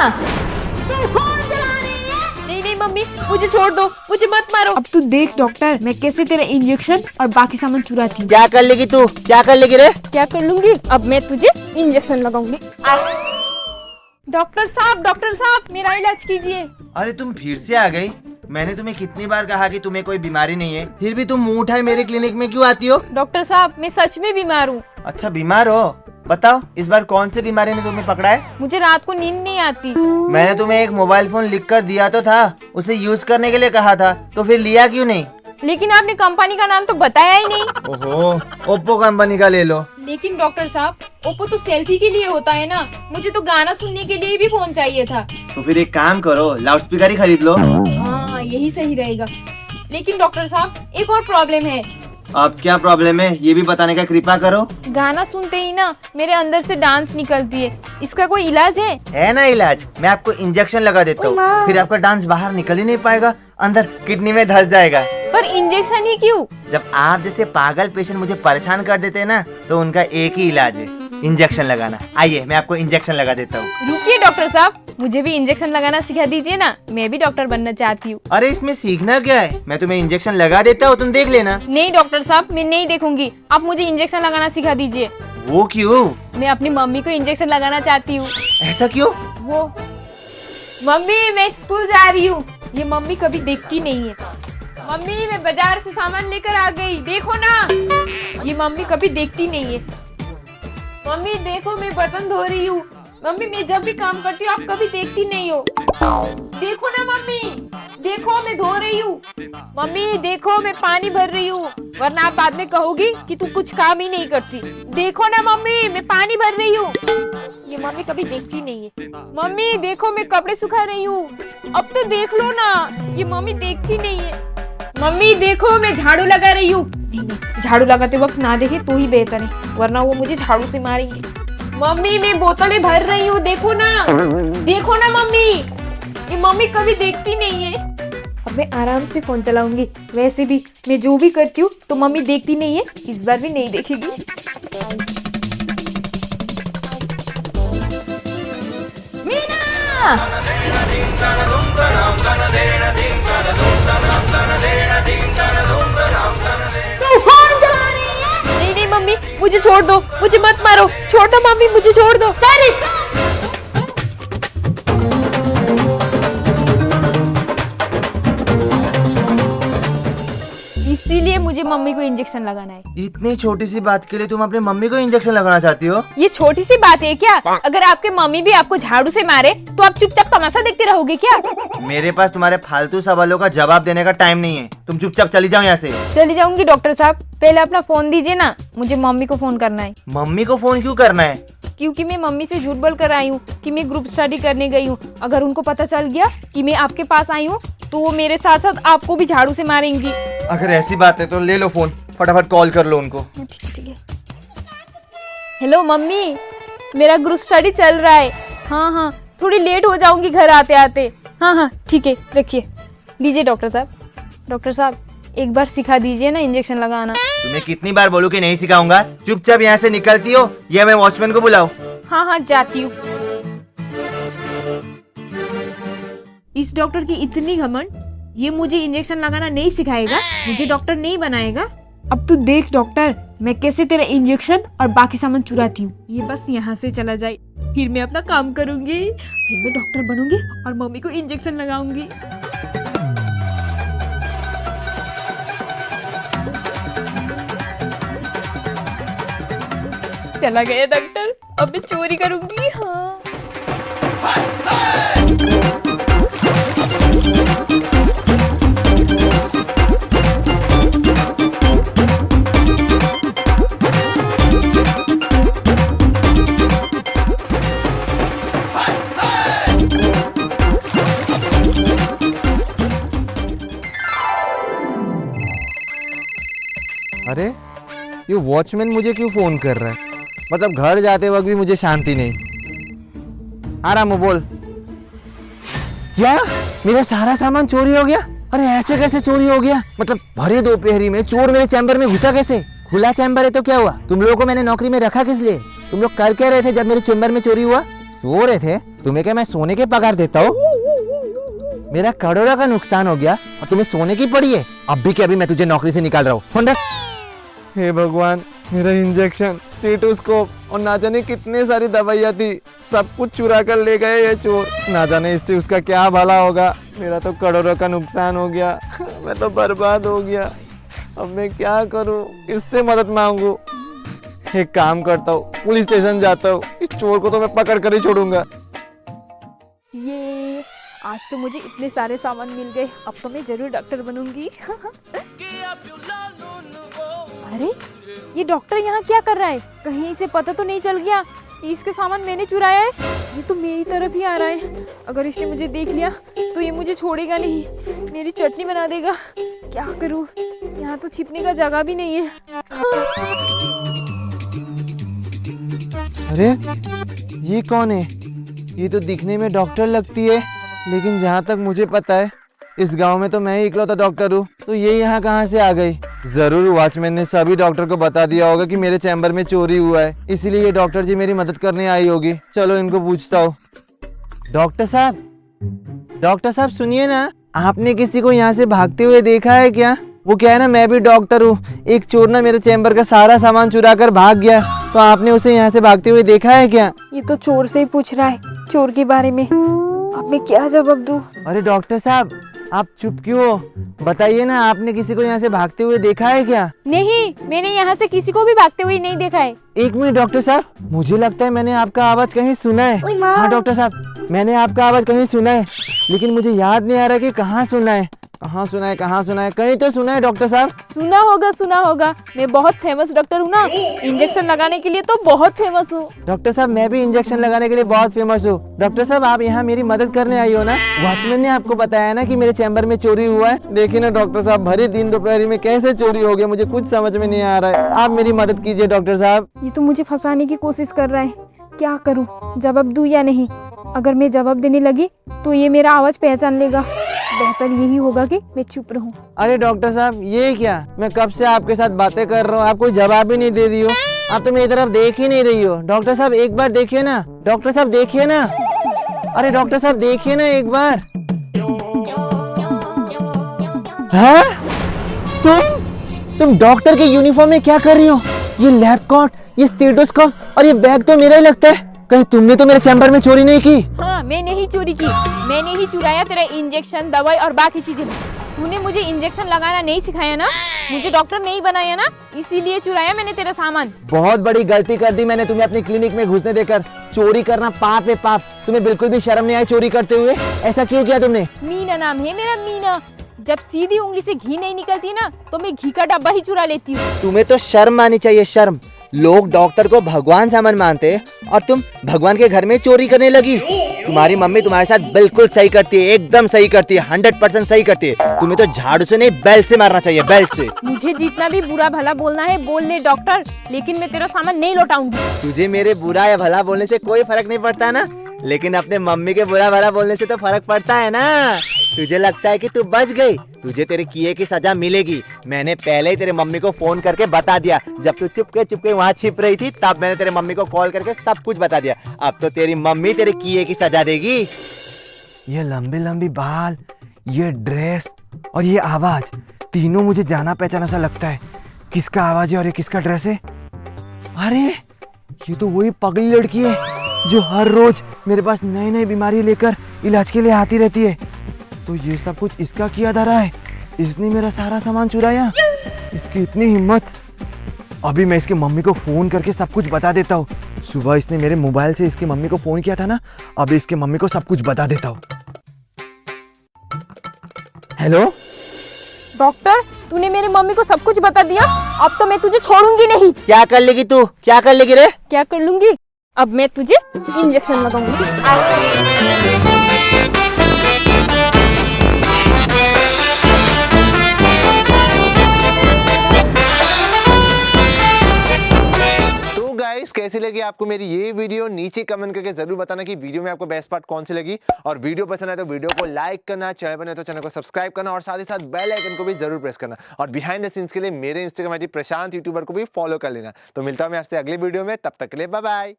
तू फोन चला रही है? नहीं नहीं मम्मी, मुझे छोड़ दो, मुझे मत मारो। अब तू देख डॉक्टर, मैं कैसे तेरा इंजेक्शन और बाकी सामान चुराती हूँ। क्या कर लेगी तू, क्या कर लेगी रे? क्या कर लूंगी? अब मैं तुझे इंजेक्शन लगाऊंगी। डॉक्टर साहब मेरा इलाज कीजिए। अरे तुम फिर से आ गई? मैंने तुम्हें कितनी बार कहा कि तुम्हें कोई बीमारी नहीं है, फिर भी तुम मुंह उठाए मेरे क्लिनिक में क्यों आती हो? डॉक्टर साहब मैं सच में बीमार हूँ। अच्छा बीमार हो? बताओ इस बार कौन सी बीमारी ने तुम्हें पकड़ा है? मुझे रात को नींद नहीं आती। मैंने तुम्हें एक मोबाइल फोन लिख कर दिया तो था, उसे यूज करने के लिए कहा था, तो फिर लिया क्यों नहीं? लेकिन आपने कंपनी का नाम तो बताया ही नहीं। ओहो, ओप्पो कंपनी का ले लो। लेकिन डॉक्टर साहब ओप्पो तो सेल्फी के लिए होता है ना, मुझे तो गाना सुनने के लिए भी फोन चाहिए था। तो फिर एक काम करो, लाउड स्पीकर ही खरीद लो। हाँ यही सही रहेगा। लेकिन डॉक्टर साहब एक और प्रॉब्लम है। अब क्या प्रॉब्लम है ये भी बताने का कृपा करो। गाना सुनते ही ना मेरे अंदर से डांस निकलती है, इसका कोई इलाज है? है ना इलाज, मैं आपको इंजेक्शन लगा देता हूँ, फिर आपका डांस बाहर निकल ही नहीं पाएगा, अंदर किडनी में धंस जाएगा। पर इंजेक्शन ही क्यों? जब आप जैसे पागल पेशेंट मुझे परेशान कर देते हैं ना, तो उनका एक ही इलाज है, इंजेक्शन लगाना। आइए मैं आपको इंजेक्शन लगा देता हूँ। रुकिए डॉक्टर साहब, मुझे भी इंजेक्शन लगाना सिखा दीजिए ना, मैं भी डॉक्टर बनना चाहती हूँ। अरे इसमें सीखना क्या है, मैं तुम्हें इंजेक्शन लगा देता हूँ, तुम देख लेना। नहीं डॉक्टर साहब मैं नहीं देखूंगी, आप मुझे इंजेक्शन लगाना सिखा दीजिए। वो क्यों? मैं अपनी मम्मी को इंजेक्शन लगाना चाहती हूँ। ऐसा क्यों? वो मम्मी मैं स्कूल जा रही हूँ, ये मम्मी कभी देखती नहीं है। मम्मी मैं बाजार से सामान लेकर आ गई, देखो ना, ये मम्मी कभी देखती नहीं है। मम्मी देखो मैं बर्तन धो रही हूँ। मम्मी मैं जब भी काम करती हूँ आप कभी देखती नहीं हो। देखो ना मम्मी, देखो मैं धो रही हूँ। मम्मी देखो मैं पानी भर रही हूँ, वरना आप बाद में कहोगी कि तू कुछ काम ही नहीं करती। देखो ना मम्मी मैं पानी भर रही हूँ, ये मम्मी कभी देखती नहीं है। मम्मी देखो मैं कपड़े सुखा रही हूँ, अब तो देख लो ना, ये मम्मी देखती नहीं है। मम्मी देखो मैं झाड़ू लगा रही हूँ। नहीं झाड़ू लगाते वक्त ना देखे तो ही बेहतर है, वरना वो मुझे झाड़ू से मारेंगे। मम्मी मैं बोतलें भर रही हूँ, देखो ना, देखो ना मम्मी, ये मम्मी कभी देखती नहीं है। अब मैं आराम से फोन चलाऊंगी, वैसे भी मैं जो भी करती हूँ तो मम्मी देखती नहीं है, इस बार भी नहीं देखेगी। मीना तू फोन चला रही है? नहीं नहीं मम्मी मुझे छोड़ दो, मुझे मत मारो, छोड़ दो मम्मी, मुझे छोड़ दो। इसीलिए मुझे मम्मी को इंजेक्शन लगाना है। इतनी छोटी सी बात के लिए तुम अपनी मम्मी को इंजेक्शन लगाना चाहती हो? ये छोटी सी बात है क्या? अगर आपके मम्मी भी आपको झाड़ू से मारे तो आप चुपचाप तमाशा देखते रहोगे क्या? मेरे पास तुम्हारे फालतू सवालों का जवाब देने का टाइम नहीं है, तुम चुपचाप चली जाओ यहाँ से। चली जाऊंगी डॉक्टर साहब, पहले अपना फोन दीजिए ना, मुझे मम्मी को फोन करना है। मम्मी को फोन क्यों करना है? क्योंकि मैं मम्मी से झूठ बोल कर आई हूँ कि मैं ग्रुप स्टडी करने गई हूँ। अगर उनको पता चल गया कि मैं आपके पास आई हूँ तो वो मेरे साथ साथ आपको भी झाड़ू से मारेंगी। अगर ऐसी बात है तो ले लो फोन, फटाफट कॉल कर लो उनको। ठीक है। हेलो मम्मी, मेरा ग्रुप स्टडी चल रहा है। हाँ थोड़ी लेट हो जाऊंगी घर आते आते। हाँ ठीक है, रखिए। लीजिए डॉक्टर साहब। डॉक्टर साहब एक बार सिखा दीजिए ना इंजेक्शन लगाना। तुम्हें कितनी बार बोलूं कि नहीं सिखाऊंगा, चुपचाप यहाँ से निकलती हो या मैं वॉचमैन को बुलाऊं? हाँ जाती हूँ। इस डॉक्टर की इतनी घमंड, ये मुझे इंजेक्शन लगाना नहीं सिखाएगा, मुझे डॉक्टर नहीं बनाएगा। अब तू देख डॉक्टर, मैं कैसे तेरा इंजेक्शन और बाकी सामान चुराती हूँ। ये बस यहाँ से चला जाए, फिर मैं अपना काम करूंगी, फिर मैं डॉक्टर बनूंगी और मम्मी को इंजेक्शन लगाऊंगी। चला गया डॉक्टर, अब मैं चोरी करूंगी। हाँ अरे ये वॉचमैन मुझे क्यों फोन कर रहा है? मतलब घर जाते वक्त भी मुझे शांति नहीं। आराम हो बोल। क्या मेरा सारा सामान चोरी हो गया? अरे ऐसे कैसे चोरी हो गया? मतलब भरे दोपहरी में चोर मेरे चैम्बर में घुसा कैसे? खुला चैम्बर है तो क्या हुआ? तुम लोगों को मैंने नौकरी में रखा किस लिए? तुम लोग कर क्या रहे थे जब मेरे चैम्बर में चोरी हुआ? सो रहे थे? तुम्हें क्या मैं सोने के पगार देता हूँ? मेरा करोड़ों का नुकसान हो गया और तुम्हें सोने की पड़ी है। अभी के अभी मैं तुझे नौकरी से निकाल रहा हूँ। हे भगवान, मेरा इंजेक्शन, स्टेथोस्कोप और ना जाने कितने सारी दवाइयाँ थी, सब कुछ चुरा कर ले गए ये चोर। ना जाने इससे उसका क्या भला होगा। मेरा तो करोड़ों का नुकसान हो गया। मैं तो बर्बाद हो गया। अब मैं क्या करूँ, किससे मदद मांगू? एक काम करता हूँ, पुलिस स्टेशन जाता हूँ। इस चोर को तो मैं पकड़ कर ही छोड़ूंगा। ये आज तो मुझे इतने सारे सामान मिल गए, अब तो मैं जरूर डॉक्टर बनूंगी। अरे ये डॉक्टर यहाँ क्या कर रहा है? कहीं इसे पता तो नहीं चल गया कि इसके सामान मैंने चुराया है? ये तो मेरी तरफ ही आ रहा है। अगर इसने मुझे देख लिया तो ये मुझे छोड़ेगा नहीं, मेरी चटनी बना देगा। क्या करूँ, यहाँ तो छिपने का जगह भी नहीं है। अरे ये कौन है? ये तो दिखने में डॉक्टर लगती है, लेकिन जहाँ तक मुझे पता है इस गांव में तो मैं ही इकलौता डॉक्टर हूँ। तो ये यहाँ कहाँ से आ गई? जरूर वॉचमैन ने सभी डॉक्टर को बता दिया होगा कि मेरे चैम्बर में चोरी हुआ है, इसीलिए ये डॉक्टर जी मेरी मदद करने आई होगी। चलो इनको पूछता हूँ। डॉक्टर साहब सुनिए ना, आपने किसी को यहाँ से भागते हुए देखा है क्या? वो क्या है ना, मैं भी डॉक्टर हूँ। एक चोर ना मेरे चैम्बर का सारा सामान चुरा कर भाग गया, तो आपने उसे यहाँ से भागते हुए देखा है क्या? ये तो चोर से ही पूछ रहा है, चोर के बारे में। अब मैं क्या जवाब दूं? अरे डॉक्टर साहब, आप चुप क्यों हो? बताइए ना, आपने किसी को यहाँ से भागते हुए देखा है क्या? नहीं, मैंने यहाँ से किसी को भी भागते हुए नहीं देखा है। एक मिनट डॉक्टर साहब, मुझे लगता है मैंने आपका आवाज कहीं सुना है। हाँ डॉक्टर साहब, मैंने आपका आवाज कहीं सुना है, लेकिन मुझे याद नहीं आ रहा कि कहाँ सुना है। कहीं तो सुना है डॉक्टर साहब। सुना होगा। मैं बहुत फेमस डॉक्टर हूँ ना, इंजेक्शन लगाने के लिए तो बहुत फेमस हूँ। डॉक्टर साहब, मैं भी इंजेक्शन लगाने के लिए बहुत फेमस हूँ। डॉक्टर साहब, आप यहाँ मेरी मदद करने आई हो ना? वॉचमैन ने आपको बताया ना कि मेरे चैम्बर में चोरी हुआ है। देखिए ना डॉक्टर साहब, भरी दिन दोपहरी में कैसे चोरी हो गया, मुझे कुछ समझ में नहीं आ रहा है। आप मेरी मदद कीजिए डॉक्टर साहब। ये तो मुझे फंसाने की कोशिश कर रहा है। क्या करूं, जवाब दूं या नहीं? अगर मैं जवाब देने लगी तो ये मेरा आवाज पहचान लेगा। बेहतर यही होगा कि मैं चुप रहूं। अरे डॉक्टर साहब, ये क्या? मैं कब से आपके साथ बातें कर रहा हूँ, आप कोई जवाब ही नहीं दे रही हो। आप तो मेरी तरफ देख ही नहीं रही हो। डॉक्टर साहब एक बार देखिए ना। डॉक्टर साहब देखिए ना। अरे डॉक्टर साहब देखिए ना एक बार। हाँ? तुम डॉक्टर के यूनिफॉर्म में क्या कर रही हो? ये लैब कोट, ये स्टेथोस्कोप और ये बैग तो मेरा ही लगता है। कहीं तुमने तो मेरे चैम्बर में चोरी नहीं की? हाँ, मैंने ही चोरी की। मैंने ही चुराया तेरा इंजेक्शन, दवाई और बाकी चीजें। तूने मुझे इंजेक्शन लगाना नहीं सिखाया ना, मुझे डॉक्टर नहीं बनाया ना, इसीलिए चुराया मैंने तेरा सामान। बहुत बड़ी गलती कर दी मैंने तुम्हें अपनी क्लिनिक में घुसने देकर। चोरी करना पाप है पाप। तुम्हें बिल्कुल भी शर्म नहीं आई चोरी करते हुए? ऐसा क्यों किया तुमने? मीना नाम है मेरा, मीना। जब सीधी उंगली से घी नहीं निकलती ना, तो मैं घी का डब्बा ही चुरा लेती हूँ। तुम्हें तो शर्म आनी चाहिए, शर्म। लोग डॉक्टर को भगवान सामान मानते हैं और तुम भगवान के घर में चोरी करने लगी। तुम्हारी मम्मी तुम्हारे साथ बिल्कुल सही करती है, एकदम सही करती है, 100% सही करती है। तुम्हें तो झाड़ू से नहीं, बेल्ट से मारना चाहिए, बेल्ट से। मुझे जितना भी बुरा भला बोलना है बोल ले डॉक्टर, लेकिन मैं तेरा सामान नहीं लौटाऊंगी। तुझे मेरे बुरा या भला बोलने से कोई फर्क नहीं पड़ता ना, लेकिन अपने मम्मी के बुरा भला बोलने से तो फर्क पड़ता है ना। तुझे लगता है कि तू बच गई, तुझे तेरे किए की सजा मिलेगी। मैंने पहले ही तेरे मम्मी को फोन करके बता दिया। जब तू चुपके वहाँ छिप रही थी, तब मैंने तेरे मम्मी को कॉल करके सब कुछ बता दिया। अब तो तेरी मम्मी तेरे किए की सजा देगी। ये लंबी लंबी बाल, ये ड्रेस और ये आवाज, तीनों मुझे जाना पहचाना सा लगता है। किसका आवाज है और ये किसका ड्रेस है? अरे ये तो वही पगली लड़की है जो हर रोज मेरे पास नई नई बीमारी लेकर इलाज के लिए आती रहती है। तो ये सब कुछ इसका किया धरा है। इसने मेरा सारा सामान चुराया। इसकी इतनी हिम्मत। अभी मैं इसकी मम्मी को फोन करके सब कुछ बता देता हूँ। सुबह इसने मेरे मोबाइल से इसकी मम्मी को फोन किया था ना, अभी इसकी मम्मी को सब कुछ बता देता हूँ। हेलो डॉक्टर, तूने मेरी मम्मी को सब कुछ बता दिया, अब तो मैं तुझे छोड़ूंगी नहीं। क्या कर लेगी तू? क्या कर लेगी रे? क्या कर लूंगी? अब मैं तुझे इंजेक्शन लगाऊंगी। कैसी लगी आपको मेरी ये वीडियो? नीचे कमेंट करके जरूर बताना कि वीडियो में आपको बेस्ट पार्ट कौन सी लगी। और वीडियो पसंद आए तो वीडियो को लाइक करना, चैनल बने तो चैनल को सब्सक्राइब करना और साथ ही साथ बेल आइकन को भी जरूर प्रेस करना। और बिहाइंड द सीन्स के लिए मेरे इंस्टाग्राम आईडी प्रशांत यूट्यूबर को भी फॉलो कर लेना। तो मिलता हूं मैं आपसे अगले वीडियो में, तब तक के लिए बाय बाय।